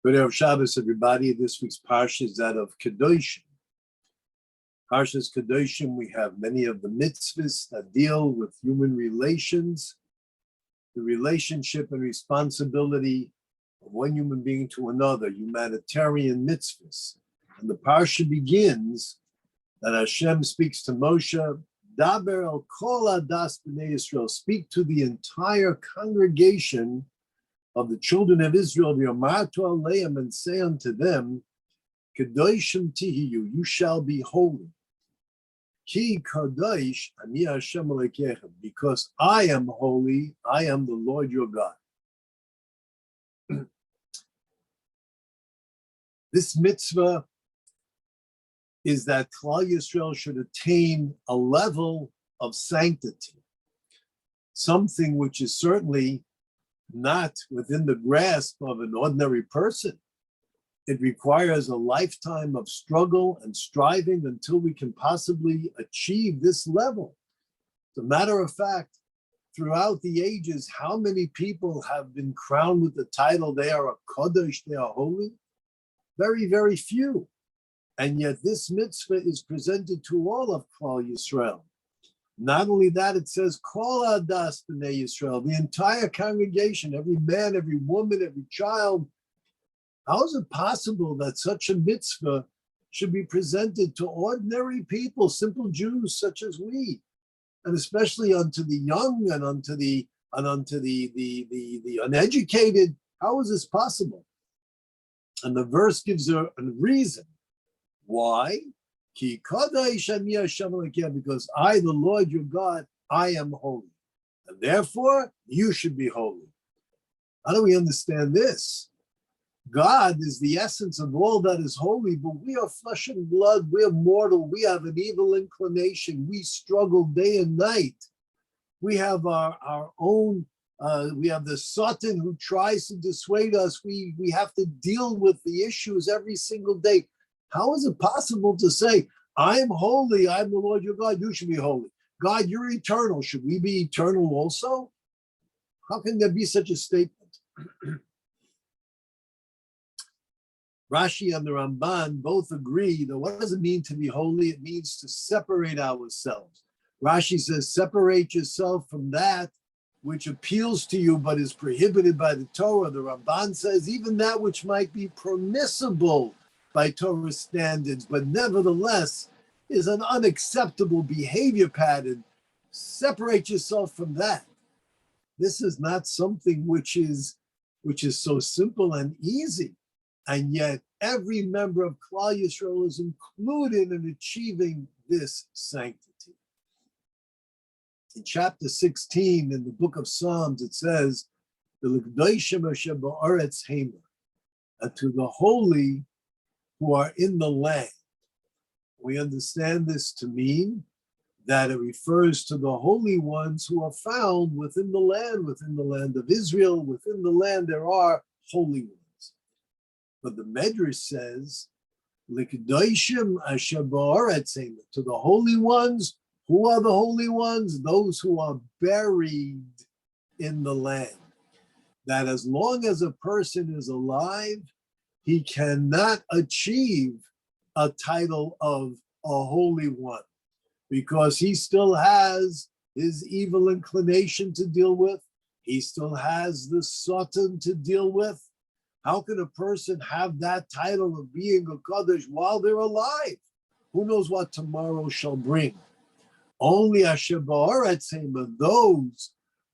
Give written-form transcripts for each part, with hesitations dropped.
Good day of Shabbos, everybody. This week's Parsha is that of Kedoshim. Parshas Kedoshim, we have many of the mitzvahs that deal with human relations, the relationship and responsibility of one human being to another, humanitarian mitzvahs. And the Parsha begins that Hashem speaks to Moshe, Daber al kol adas b'nei Yisrael, speak to the entire congregation of the children of Israel, v'yomartu aleim, and say unto them, Kedoshim tihiyu, you shall be holy. Ki kadosh ani Hashem Elokeichem, because I am holy, I am the Lord your God. This mitzvah is that Klal Yisrael should attain a level of sanctity, something which is certainly not within the grasp of an ordinary person. It requires a lifetime of struggle and striving until we can possibly achieve this level. As a matter of fact, throughout the ages, how many people have been crowned with the title, they are a Kodesh, they are holy? Very, very few. And yet this mitzvah is presented to all of Klal Yisrael. Not only that, it says, Kol adas b'nei Yisrael, the entire congregation, every man, every woman, every child. How is it possible that such a mitzvah should be presented to ordinary people, simple Jews such as we, and especially unto the young and unto the uneducated? How is this possible? And the verse gives a reason. Why? Because I, the Lord your God, I am holy. And therefore, you should be holy. How do we understand this? God is the essence of all that is holy, but we are flesh and blood, we are mortal, we have an evil inclination, we struggle day and night. We have our own, we have the Satan who tries to dissuade us. We have to deal with the issues every single day. How is it possible to say, I'm holy, I'm the Lord your God, you should be holy? God, you're eternal. Should we be eternal also? How can there be such a statement? Rashi and the Ramban both agree that what does it mean to be holy? It means to separate ourselves. Rashi says, separate yourself from that which appeals to you but is prohibited by the Torah. The Ramban says, even that which might be permissible by Torah standards, but nevertheless is an unacceptable behavior pattern. Separate yourself from that. This is not something which is so simple and easy. And yet every member of Klal Yisrael is included in achieving this sanctity. In chapter 16 in the book of Psalms, it says, and to the holy who are in the land. We understand this to mean that it refers to the holy ones who are found within the land of Israel. Within the land there are holy ones. But the Medrash says, L'kedoshim asher ba'aretz, to the holy ones. Who are the holy ones? Those who are buried in the land. That as long as a person is alive, he cannot achieve a title of a holy one because he still has his evil inclination to deal with. He still has the Satan to deal with. How can a person have that title of being a Kaddish while they're alive? Who knows what tomorrow shall bring? Only Asher ba'aretz, those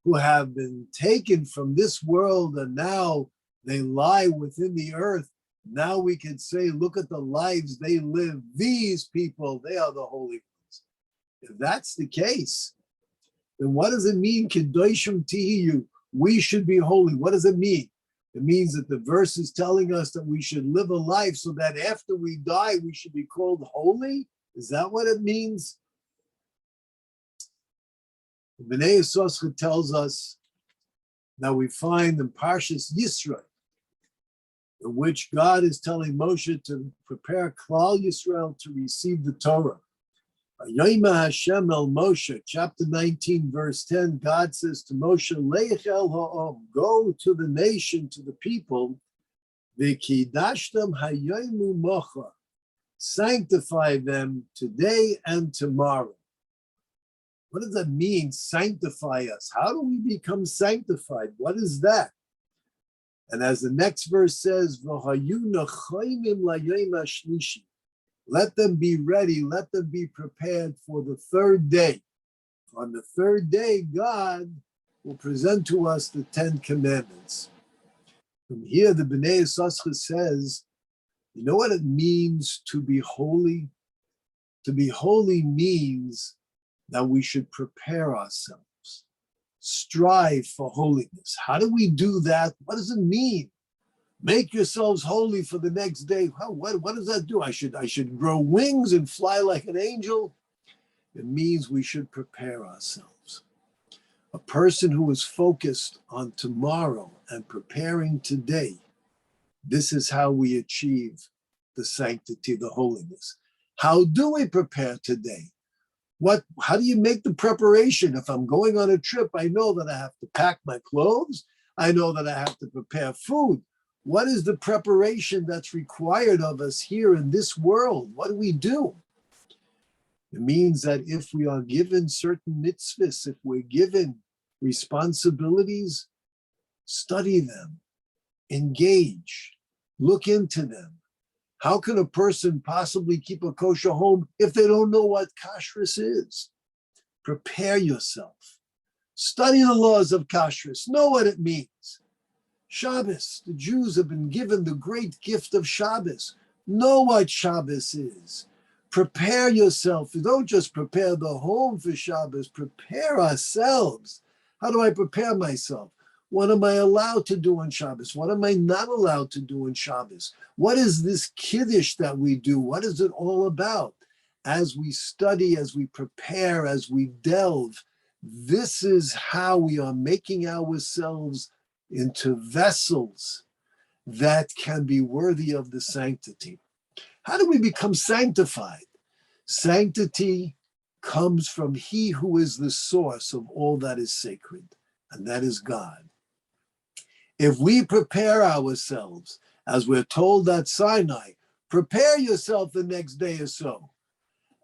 who have been taken from this world and now they lie within the earth. Now we can say, look at the lives they live. These people, they are the holy ones. If that's the case, then what does it mean, Kedoshim tihiyu? We should be holy. What does it mean? It means that the verse is telling us that we should live a life so that after we die, we should be called holy? Is that what it means? Bnei Yisroel tells us that we find in Parshas Yisro, in which God is telling Moshe to prepare Klal Yisrael to receive the Torah. Vayoma Hashem el Moshe, chapter 19, verse 10, God says to Moshe, Leich el ha'om, go to the nation, to the people, V'kidashtam hayomu mocha. Sanctify them today and tomorrow. What does that mean, sanctify us? How do we become sanctified? What is that? And as the next verse says, let them be ready, let them be prepared for the third day. On the third day, God will present to us the 10 commandments. From here, the Bnei Yissaschar says, you know what it means to be holy? To be holy means that we should prepare ourselves, strive for holiness. How do we do that? What does it mean? Make yourselves holy for the next day. What does that do? I should grow wings and fly like an angel. It means we should prepare ourselves. A person who is focused on tomorrow and preparing today, this is how we achieve the sanctity, the holiness. How do we prepare today? How do you make the preparation? If I'm going on a trip, I know that I have to pack my clothes. I know that I have to prepare food. What is the preparation that's required of us here in this world? What do we do? It means that if we are given certain mitzvahs, if we're given responsibilities, study them, engage, look into them. How can a person possibly keep a kosher home if they don't know what kashrus is? Prepare yourself. Study the laws of kashrus. Know what it means. Shabbos, the Jews have been given the great gift of Shabbos. Know what Shabbos is. Prepare yourself. Don't just prepare the home for Shabbos. Prepare ourselves. How do I prepare myself? What am I allowed to do on Shabbos? What am I not allowed to do on Shabbos? What is this kiddush that we do? What is it all about? As we study, as we prepare, as we delve, this is how we are making ourselves into vessels that can be worthy of the sanctity. How do we become sanctified? Sanctity comes from He who is the source of all that is sacred, and that is God. If we prepare ourselves, as we're told at Sinai, prepare yourself the next day or so.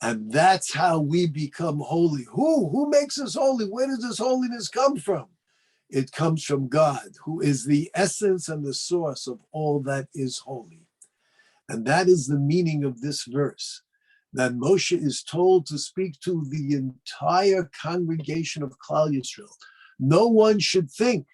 And that's how we become holy. Who makes us holy? Where does this holiness come from? It comes from God, who is the essence and the source of all that is holy. And that is the meaning of this verse, that Moshe is told to speak to the entire congregation of Klal Yisrael. No one should think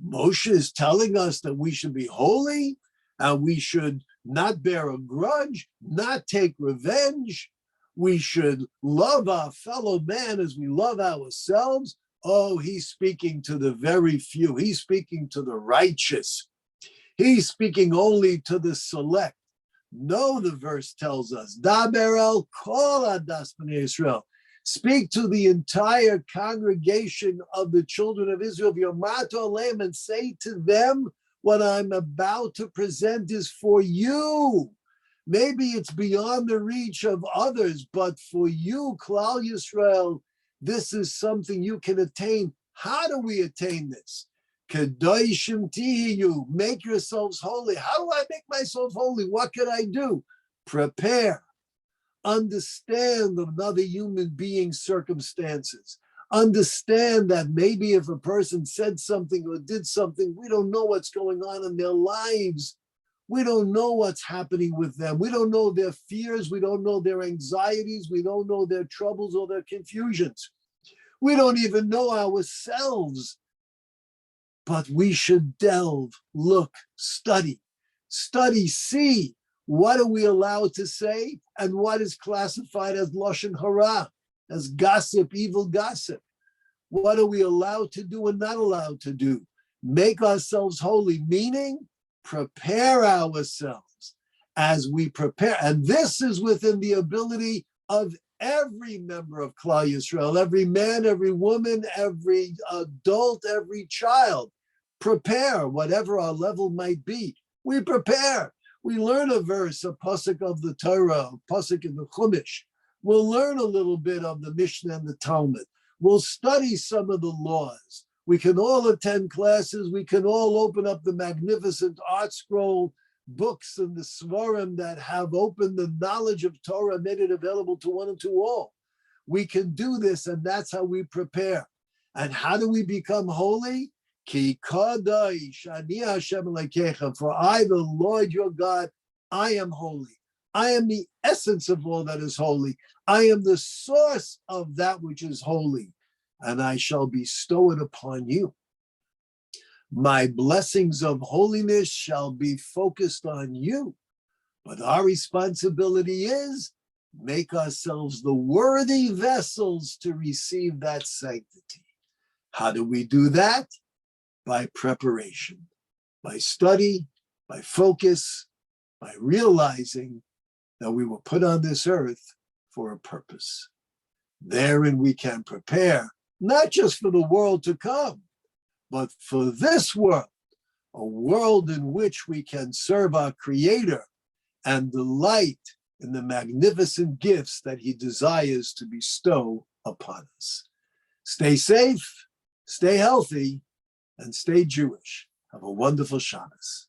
Moshe is telling us that we should be holy and we should not bear a grudge, not take revenge. We should love our fellow man as we love ourselves. Oh, he's speaking to the very few. He's speaking to the righteous. He's speaking only to the select. No, the verse tells us, Daber el kol adas bnei Yisrael. Speak to the entire congregation of the children of Israel, Yomato Aleim, and say to them, what I'm about to present is for you. Maybe it's beyond the reach of others, but for you, Klal Yisrael, this is something you can attain. How do we attain this? Kedoshim tihiyu, make yourselves holy. How do I make myself holy? What can I do? Prepare. Understand another human being's circumstances. Understand that maybe if a person said something or did something, we don't know what's going on in their lives. We don't know what's happening with them. We don't know their fears. We don't know their anxieties. We don't know their troubles or their confusions. We don't even know ourselves. But we should delve, look, study, see. What are we allowed to say and what is classified as Lashon Hara, as gossip, evil gossip? What are we allowed to do and not allowed to do? Make ourselves holy, meaning prepare ourselves as we prepare. And this is within the ability of every member of Klal Yisrael, every man, every woman, every adult, every child. Prepare, whatever our level might be. We prepare. We learn a verse, a pasuk of the Torah, a pasuk in the Chumash. We'll learn a little bit of the Mishnah and the Talmud. We'll study some of the laws. We can all attend classes. We can all open up the magnificent art scroll, books and the Svarim that have opened the knowledge of Torah, made it available to one and to all. We can do this, and that's how we prepare. And how do we become holy? Ki kadosh ani Hashem Elokecha, for I, the Lord your God, I am holy. I am the essence of all that is holy. I am the source of that which is holy, and I shall bestow it upon you. My blessings of holiness shall be focused on you. But our responsibility is make ourselves the worthy vessels to receive that sanctity. How do we do that? By preparation, by study, by focus, by realizing that we were put on this earth for a purpose. Therein we can prepare, not just for the world to come, but for this world, a world in which we can serve our Creator and delight in the magnificent gifts that He desires to bestow upon us. Stay safe, stay healthy, and stay Jewish. Have a wonderful Shabbos.